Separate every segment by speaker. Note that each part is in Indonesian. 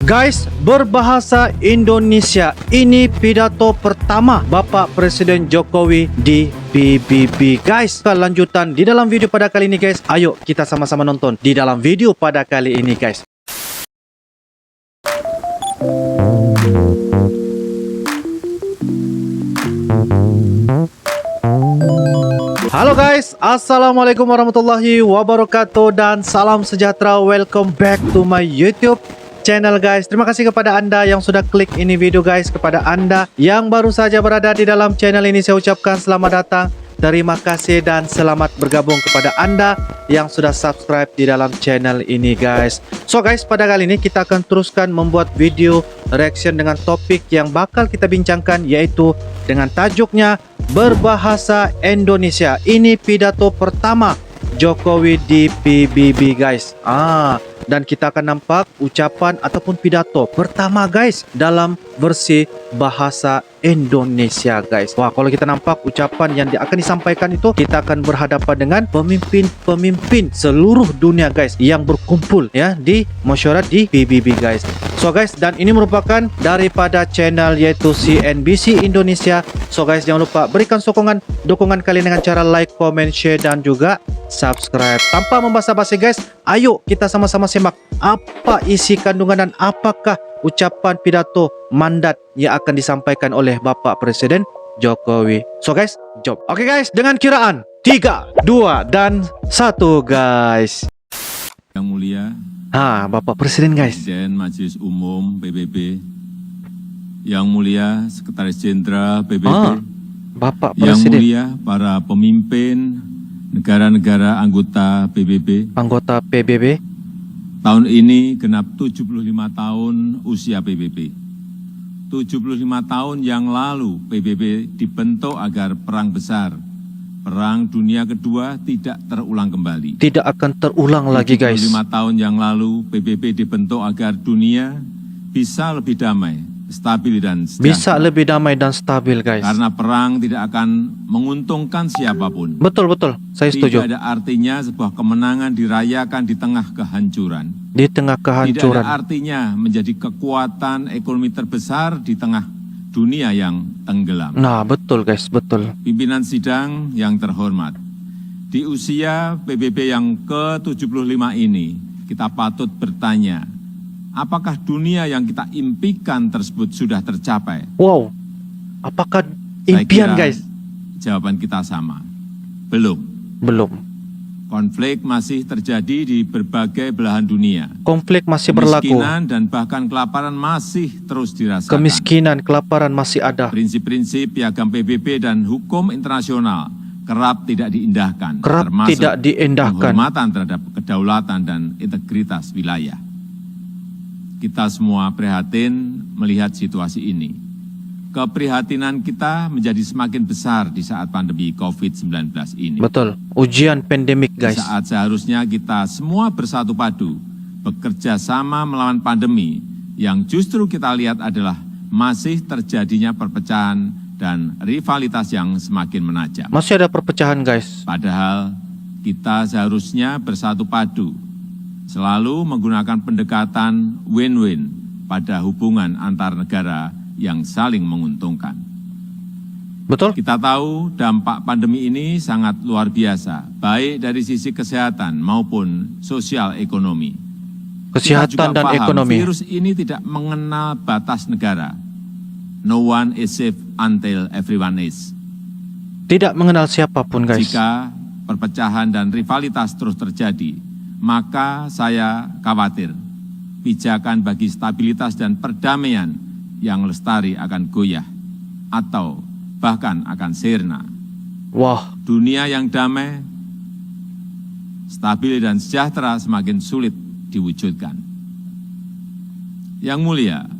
Speaker 1: Guys, berbahasa Indonesia. Ini pidato pertama Bapak Presiden Jokowi di PBB. Guys, lanjutan di dalam video pada kali ini guys. Ayo kita sama-sama nonton di dalam video pada kali ini guys. Halo guys, assalamualaikum warahmatullahi wabarakatuh dan salam sejahtera. Welcome back to my YouTube channel guys. Terima kasih kepada anda yang sudah klik ini video guys. Kepada anda yang baru saja berada di dalam channel ini, saya ucapkan selamat datang. Terima kasih dan selamat bergabung kepada anda yang sudah subscribe di dalam channel ini guys. So guys, pada kali ini kita akan teruskan membuat video reaction dengan topik yang bakal kita bincangkan, yaitu dengan tajuknya berbahasa Indonesia. Ini pidato pertama Jokowi di PBB guys. Dan kita akan nampak ucapan ataupun pidato pertama guys dalam versi bahasa Indonesia guys. Wah, kalau kita nampak ucapan yang akan disampaikan itu, kita akan berhadapan dengan pemimpin-pemimpin seluruh dunia guys yang berkumpul ya di mesyuarat di PBB guys. So guys, dan ini merupakan daripada channel yaitu CNBC Indonesia. So guys, jangan lupa berikan dukungan kalian dengan cara like, comment, share dan juga subscribe. Tanpa membasa-basi guys, ayo kita sama-sama simak apa isi kandungan dan apakah ucapan pidato mandat yang akan disampaikan oleh Bapak Presiden Jokowi. So guys, jom. Oke guys, dengan kiraan 3, 2 dan 1 guys.
Speaker 2: Yang mulia
Speaker 1: Bapak Presiden guys.
Speaker 2: Presiden Majelis Umum PBB, Yang mulia Sekretaris Jenderal PBB,
Speaker 1: Bapak
Speaker 2: Yang
Speaker 1: Presiden,
Speaker 2: mulia para pemimpin negara-negara anggota PBB.
Speaker 1: anggota PBB.
Speaker 2: Tahun ini genap 75 tahun usia PBB. 75 tahun yang lalu PBB dibentuk agar perang besar, Perang Dunia Kedua tidak terulang kembali.
Speaker 1: Tidak akan terulang lagi guys.
Speaker 2: 75 tahun yang lalu PBB dibentuk agar dunia bisa lebih damai, stabil dan sejahtera.
Speaker 1: Bisa lebih damai dan stabil guys.
Speaker 2: Karena perang tidak akan menguntungkan siapapun.
Speaker 1: Betul, saya setuju.
Speaker 2: Tidak ada artinya sebuah kemenangan dirayakan di tengah kehancuran.
Speaker 1: Di tengah
Speaker 2: Tidak
Speaker 1: kehancuran.
Speaker 2: ada artinya menjadi kekuatan ekonomi terbesar di tengah dunia yang tenggelam.
Speaker 1: Nah, betul guys, betul.
Speaker 2: Pimpinan sidang yang terhormat, di usia PBB yang ke-75 ini, kita patut bertanya, apakah dunia yang kita impikan tersebut sudah tercapai?
Speaker 1: Wow, apakah
Speaker 2: Saya
Speaker 1: impian
Speaker 2: kira
Speaker 1: guys?
Speaker 2: Jawaban kita sama, belum.
Speaker 1: Belum.
Speaker 2: Konflik masih terjadi di berbagai belahan dunia.
Speaker 1: Konflik masih berlaku.
Speaker 2: Kemiskinan dan bahkan kelaparan masih terus dirasakan.
Speaker 1: Kemiskinan, kelaparan masih ada.
Speaker 2: Prinsip-prinsip piagam PBB dan hukum internasional kerap tidak diindahkan.
Speaker 1: Kerap
Speaker 2: termasuk
Speaker 1: tidak diindahkan.
Speaker 2: penghormatan terhadap kedaulatan dan integritas wilayah. Kita semua prihatin melihat situasi ini. Keprihatinan kita menjadi semakin besar di saat pandemi COVID-19 ini.
Speaker 1: Betul. Ujian pandemik
Speaker 2: Di
Speaker 1: guys.
Speaker 2: saat seharusnya kita semua bersatu padu, bekerja sama melawan pandemi, yang justru kita lihat adalah masih terjadinya perpecahan dan rivalitas yang semakin menajam.
Speaker 1: Masih ada perpecahan guys.
Speaker 2: Padahal kita seharusnya bersatu padu, selalu menggunakan pendekatan win-win pada hubungan antar negara yang saling menguntungkan.
Speaker 1: Betul?
Speaker 2: Kita tahu dampak pandemi ini sangat luar biasa, baik dari sisi kesehatan maupun sosial ekonomi. Kita juga
Speaker 1: Kesehatan dan
Speaker 2: paham,
Speaker 1: ekonomi.
Speaker 2: virus ini tidak mengenal batas negara. No one is safe until everyone is.
Speaker 1: Tidak mengenal siapapun guys.
Speaker 2: Jika perpecahan dan rivalitas terus terjadi, maka saya khawatir pijakan bagi stabilitas dan perdamaian yang lestari akan goyah atau bahkan akan sirna.
Speaker 1: Wah,
Speaker 2: Dunia yang damai, stabil dan sejahtera semakin sulit diwujudkan. Yang mulia,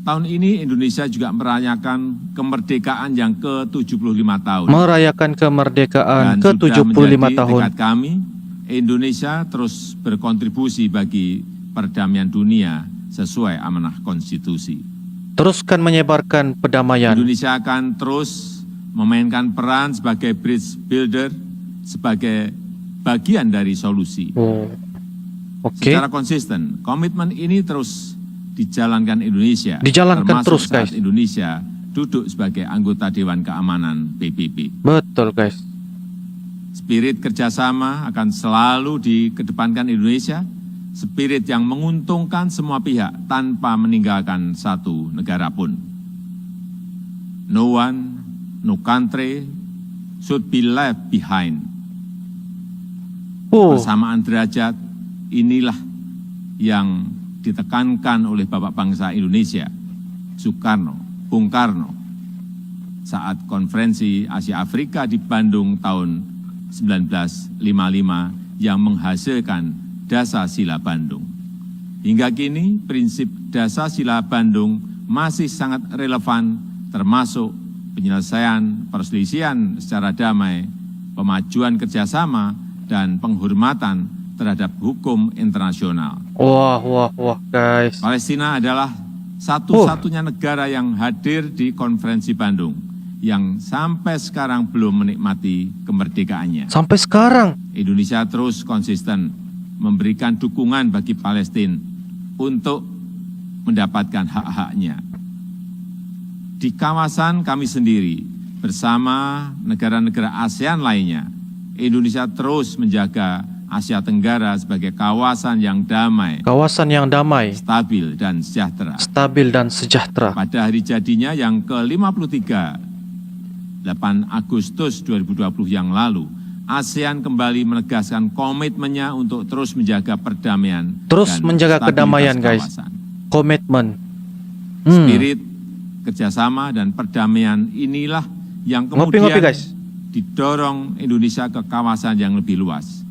Speaker 2: tahun ini Indonesia juga merayakan kemerdekaan yang ke-75 tahun.
Speaker 1: merayakan kemerdekaan
Speaker 2: Dan sudah
Speaker 1: ke-75
Speaker 2: menjadi
Speaker 1: tahun.
Speaker 2: tekad kami, Indonesia terus berkontribusi bagi perdamaian dunia sesuai amanah konstitusi.
Speaker 1: Teruskan menyebarkan perdamaian.
Speaker 2: Indonesia akan terus memainkan peran sebagai bridge builder, sebagai bagian dari solusi.
Speaker 1: Oh, oke.
Speaker 2: Secara konsisten, komitmen ini terus dijalankan Indonesia,
Speaker 1: Dijalankan
Speaker 2: termasuk
Speaker 1: terus,
Speaker 2: saat
Speaker 1: guys.
Speaker 2: Indonesia duduk sebagai anggota Dewan Keamanan PBB.
Speaker 1: Betul, guys.
Speaker 2: Spirit kerjasama akan selalu dikedepankan Indonesia, spirit yang menguntungkan semua pihak tanpa meninggalkan satu negara pun. No one, no country should be left behind. Persamaan derajat inilah yang ditekankan oleh Bapak Bangsa Indonesia, Soekarno, Bung Karno, saat konferensi Asia Afrika di Bandung tahun 1955 yang menghasilkan Dasar-Sila Bandung. Hingga kini prinsip Dasar-Sila Bandung masih sangat relevan, termasuk penyelesaian perselisihan secara damai, pemajuan kerjasama, dan penghormatan terhadap hukum internasional.
Speaker 1: Wah, guys.
Speaker 2: Palestina adalah satu-satunya negara yang hadir di konferensi Bandung, yang sampai sekarang belum menikmati kemerdekaannya.
Speaker 1: Sampai sekarang.
Speaker 2: Indonesia terus konsisten memberikan dukungan bagi Palestina untuk mendapatkan hak-haknya. Di kawasan kami sendiri, bersama negara-negara ASEAN lainnya, Indonesia terus menjaga Asia Tenggara sebagai kawasan yang damai,
Speaker 1: Kawasan yang damai,
Speaker 2: stabil, dan sejahtera.
Speaker 1: stabil, dan sejahtera.
Speaker 2: Pada hari jadinya yang ke-53, 8 Agustus 2020 yang lalu, ASEAN kembali menegaskan komitmennya untuk terus menjaga perdamaian
Speaker 1: Terus
Speaker 2: dan
Speaker 1: menjaga
Speaker 2: stabilitas
Speaker 1: kedamaian, guys.
Speaker 2: kawasan.
Speaker 1: Komitmen.
Speaker 2: Spirit kerjasama dan perdamaian inilah yang kemudian
Speaker 1: Ngopi-ngopi, guys.
Speaker 2: didorong Indonesia ke kawasan yang lebih luas,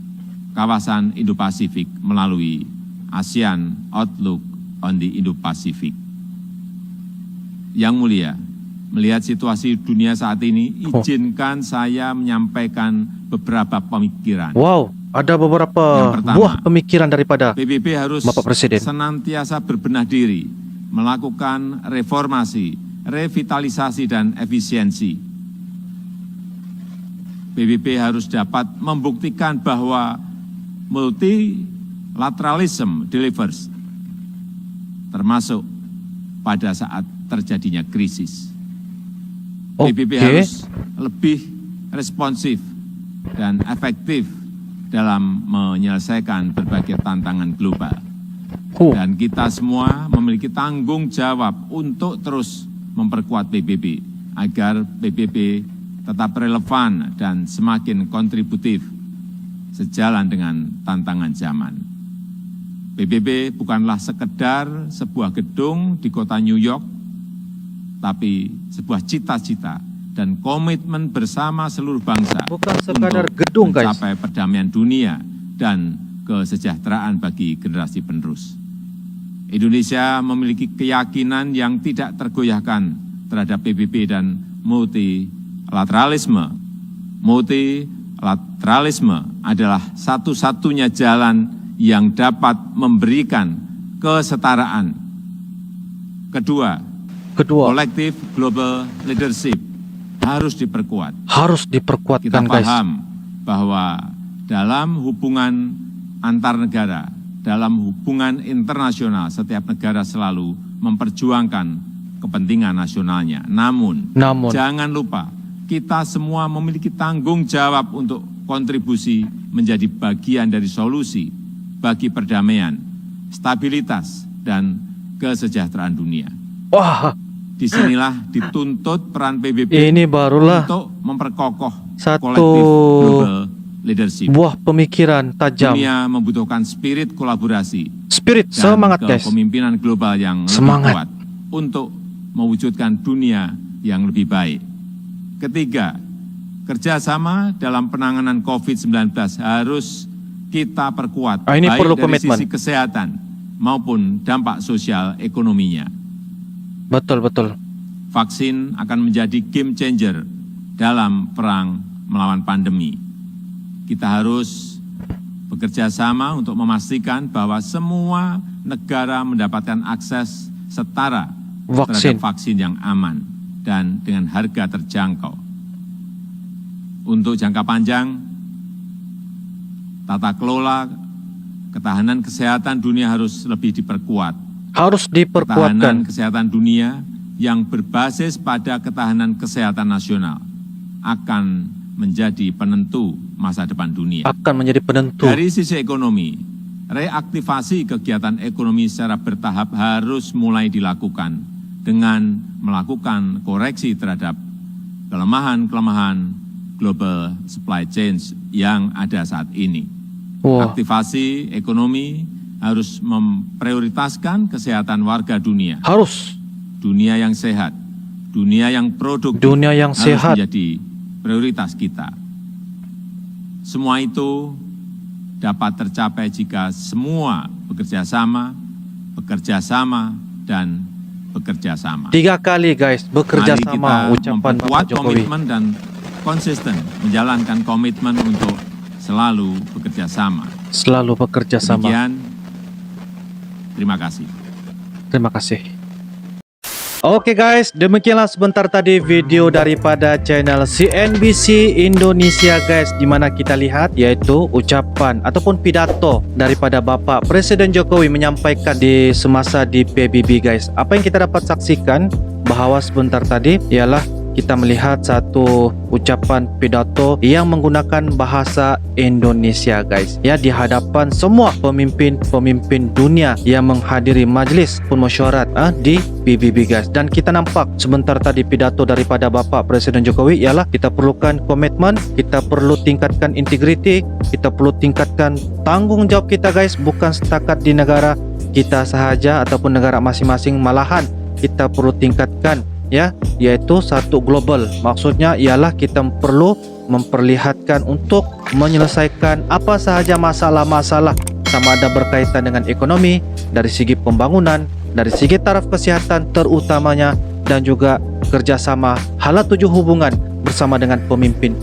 Speaker 2: kawasan Indo-Pasifik melalui ASEAN Outlook on the Indo-Pacific. Yang mulia, melihat situasi dunia saat ini, izinkan saya menyampaikan beberapa pemikiran.
Speaker 1: Wow, ada beberapa
Speaker 2: Yang pertama,
Speaker 1: buah pemikiran daripada
Speaker 2: PBB harus
Speaker 1: Bapak Presiden.
Speaker 2: senantiasa berbenah diri, melakukan reformasi, revitalisasi, dan efisiensi. PBB harus dapat membuktikan bahwa multilateralism delivers, termasuk pada saat terjadinya krisis. PBB harus lebih responsif dan efektif dalam menyelesaikan berbagai tantangan global. Dan kita semua memiliki tanggung jawab untuk terus memperkuat PBB agar PBB tetap relevan dan semakin kontributif sejalan dengan tantangan zaman. PBB bukanlah sekedar sebuah gedung di kota New York, tapi sebuah cita-cita dan komitmen bersama seluruh bangsa.
Speaker 1: Bukan sekadar
Speaker 2: untuk
Speaker 1: gedung, guys.
Speaker 2: mencapai perdamaian dunia dan kesejahteraan bagi generasi penerus. Indonesia memiliki keyakinan yang tidak tergoyahkan terhadap PBB dan multilateralisme. Multilateralisme adalah satu-satunya jalan yang dapat memberikan kesetaraan. Kedua, kolektif global leadership harus diperkuat.
Speaker 1: Harus diperkuatkan,
Speaker 2: Kita
Speaker 1: guys.
Speaker 2: paham bahwa dalam hubungan antar negara, dalam hubungan internasional, setiap negara selalu memperjuangkan kepentingan nasionalnya. Namun, jangan lupa, kita semua memiliki tanggung jawab untuk kontribusi menjadi bagian dari solusi bagi perdamaian, stabilitas, dan kesejahteraan dunia.
Speaker 1: Wah,
Speaker 2: disinilah dituntut peran PBB
Speaker 1: ini barulah
Speaker 2: untuk memperkokoh
Speaker 1: satu
Speaker 2: kolektif global leadership.
Speaker 1: buah pemikiran tajam.
Speaker 2: Dunia membutuhkan spirit kolaborasi,
Speaker 1: Spirit,
Speaker 2: dan
Speaker 1: semangat, guys.
Speaker 2: kepemimpinan global yang
Speaker 1: Semangat.
Speaker 2: lebih kuat untuk mewujudkan dunia yang lebih baik. Ketiga, kerjasama dalam penanganan COVID-19 harus kita perkuat,
Speaker 1: ini
Speaker 2: baik
Speaker 1: perlu
Speaker 2: dari
Speaker 1: komitmen.
Speaker 2: sisi kesehatan maupun dampak sosial ekonominya.
Speaker 1: Betul.
Speaker 2: Vaksin akan menjadi game changer dalam perang melawan pandemi. Kita harus bekerja sama untuk memastikan bahwa semua negara mendapatkan akses setara terhadap vaksin yang aman dan dengan harga terjangkau. Untuk jangka panjang, tata kelola ketahanan kesehatan dunia harus lebih diperkuat
Speaker 1: Harus
Speaker 2: Ketahanan
Speaker 1: diperkuatkan.
Speaker 2: kesehatan dunia yang berbasis pada ketahanan kesehatan nasional akan menjadi penentu masa depan dunia.
Speaker 1: Akan menjadi penentu.
Speaker 2: Dari sisi ekonomi, reaktivasi kegiatan ekonomi secara bertahap harus mulai dilakukan dengan melakukan koreksi terhadap kelemahan-kelemahan global supply chain yang ada saat ini.
Speaker 1: Wah.
Speaker 2: Aktivasi ekonomi harus memprioritaskan kesehatan warga dunia.
Speaker 1: Harus.
Speaker 2: Dunia yang sehat, dunia yang produktif,
Speaker 1: Dunia yang
Speaker 2: harus
Speaker 1: sehat.
Speaker 2: menjadi prioritas kita. Semua itu dapat tercapai jika semua bekerja sama, dan bekerja sama.
Speaker 1: 3 kali guys, bekerja
Speaker 2: Mari
Speaker 1: sama,
Speaker 2: kita
Speaker 1: ucapan
Speaker 2: memperkuat
Speaker 1: Bapak Jokowi.
Speaker 2: komitmen dan konsisten menjalankan komitmen untuk selalu bekerja sama.
Speaker 1: Selalu bekerja sama.
Speaker 2: Demikian, terima kasih.
Speaker 1: Terima kasih. Oke guys, demikianlah sebentar tadi video daripada channel CNBC Indonesia guys, di mana kita lihat yaitu ucapan ataupun pidato daripada Bapak Presiden Jokowi menyampaikan di semasa di PBB guys. Apa yang kita dapat saksikan bahwa sebentar tadi ialah kita melihat satu ucapan pidato yang menggunakan bahasa Indonesia guys, ya, di hadapan semua pemimpin dunia yang menghadiri majlis pemusyawarat di PBB guys. Dan kita nampak sebentar tadi pidato daripada Bapak Presiden Jokowi ialah kita perlukan komitmen, kita perlu tingkatkan integriti, kita perlu tingkatkan tanggung jawab kita guys, bukan setakat di negara kita sahaja ataupun negara masing-masing, malahan kita perlu tingkatkan, ya, yaitu satu global. Maksudnya ialah kita perlu memperlihatkan untuk menyelesaikan apa sahaja masalah-masalah, sama ada berkaitan dengan ekonomi, dari segi pembangunan, dari segi taraf kesehatan terutamanya, dan juga kerjasama hala tujuh hubungan bersama dengan pemimpin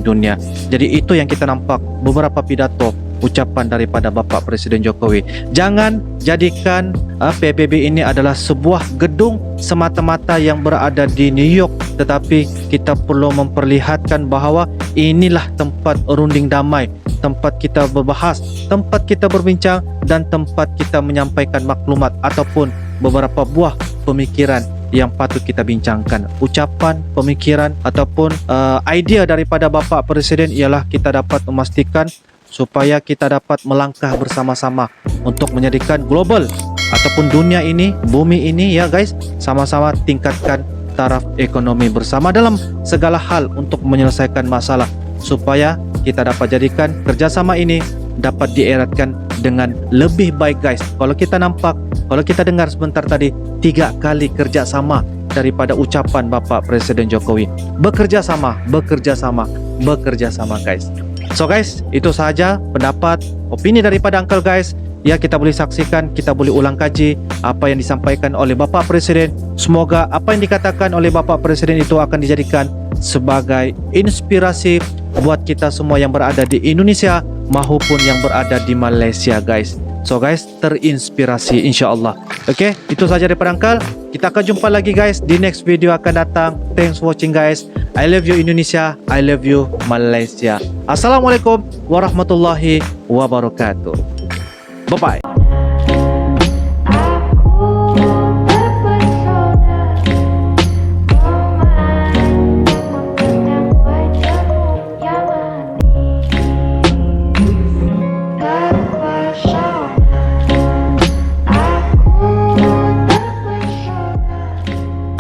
Speaker 1: dunia. Jadi itu yang kita nampak beberapa pidato ucapan daripada Bapak Presiden Jokowi. Jangan jadikan PBB ini adalah sebuah gedung semata-mata yang berada di New York, tetapi kita perlu memperlihatkan bahawa inilah tempat runding damai, tempat kita berbahas, tempat kita berbincang, dan tempat kita menyampaikan maklumat ataupun beberapa buah pemikiran yang patut kita bincangkan. Ucapan, pemikiran ataupun idea daripada Bapak Presiden ialah kita dapat memastikan supaya kita dapat melangkah bersama-sama untuk menjadikan global ataupun dunia ini, bumi ini, ya guys, sama-sama tingkatkan taraf ekonomi bersama dalam segala hal untuk menyelesaikan masalah, supaya kita dapat jadikan kerjasama ini dapat dieratkan dengan lebih baik guys. Kalau kita nampak, kalau kita dengar sebentar tadi 3 kali kerjasama daripada ucapan Bapak Presiden Jokowi. Bekerja sama guys. So guys, itu sahaja pendapat, opini daripada Uncle guys. Ya, kita boleh saksikan, kita boleh ulang kaji apa yang disampaikan oleh Bapak Presiden. Semoga apa yang dikatakan oleh Bapak Presiden itu akan dijadikan sebagai inspirasi buat kita semua yang berada di Indonesia maupun yang berada di Malaysia guys. So guys, terinspirasi insyaAllah. Oke, itu saja daripada Uncle. Kita akan jumpa lagi guys di next video akan datang. Thanks for watching guys. I love you Indonesia, I love you Malaysia. Assalamualaikum warahmatullahi wabarakatuh. Bye bye.